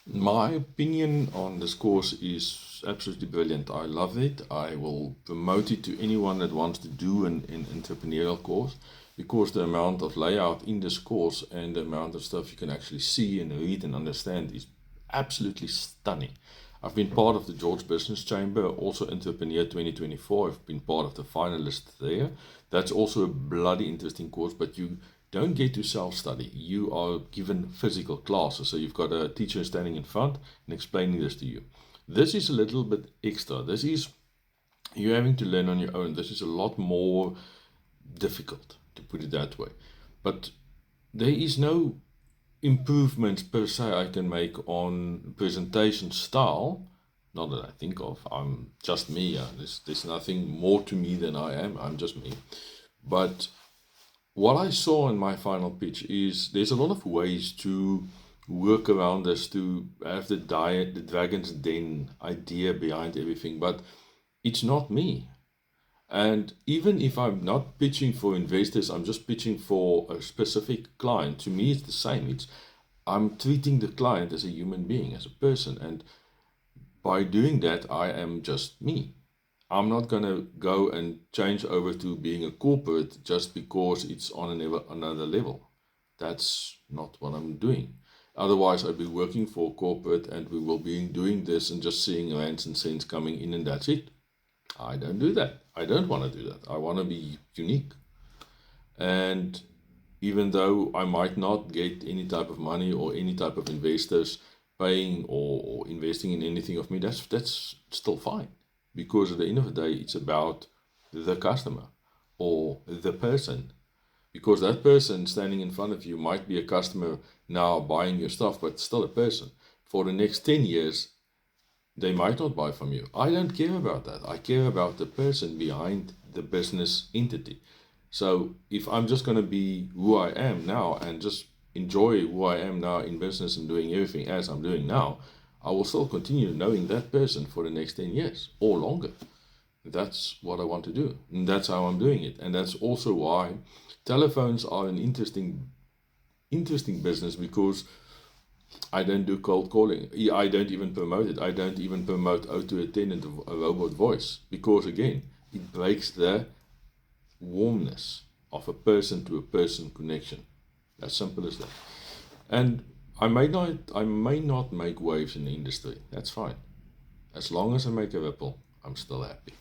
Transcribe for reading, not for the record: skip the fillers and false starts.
My opinion on this course is absolutely brilliant. I love it. I will promote it to anyone that wants to do an entrepreneurial course, because the amount of layout in this course and the amount of stuff you can actually see and read and understand is absolutely stunning. I've been part of the George Business Chamber, also Entrepreneur 2024. I've been part of the finalists there. That's also a bloody interesting course, but you don't get to self-study. You are given physical classes, so you've got a teacher standing in front and explaining this to you. This is a little bit extra. This is you having to learn on your own. This is a lot more difficult, to put it that way. But there is no improvements per se I can make on presentation style. Not that I think of. I'm just me. There's nothing more to me than I am. I'm just me. But what I saw in my final pitch is there's a lot of ways to work around this, to have the dragon's den idea behind everything, but it's not me. And even if I'm not pitching for investors, I'm just pitching for a specific client. To me, it's the same. I'm treating the client as a human being, as a person, and by doing that, I am just me. I'm not going to go and change over to being a corporate just because it's on another level. That's not what I'm doing. Otherwise, I'd be working for corporate and we will be doing this and just seeing rands and cents coming in and that's it. I don't do that. I don't want to do that. I want to be unique. And even though I might not get any type of money or any type of investors paying or investing in anything of me, that's still fine. Because at the end of the day, it's about the customer or the person. Because that person standing in front of you might be a customer now buying your stuff, but still a person. For the next 10 years, they might not buy from you. I don't care about that. I care about the person behind the business entity. So if I'm just going to be who I am now and just enjoy who I am now in business and doing everything as I'm doing now, I will still continue knowing that person for the next 10 years or longer. That's what I want to do. And that's how I'm doing it. And that's also why telephones are an interesting business, because I don't do cold calling. I don't even promote it. I don't even promote auto attendant, a robot voice, because again, it breaks the warmness of a person to a person connection. As simple as that. And I may not make waves in the industry. That's fine. As long as I make a ripple, I'm still happy.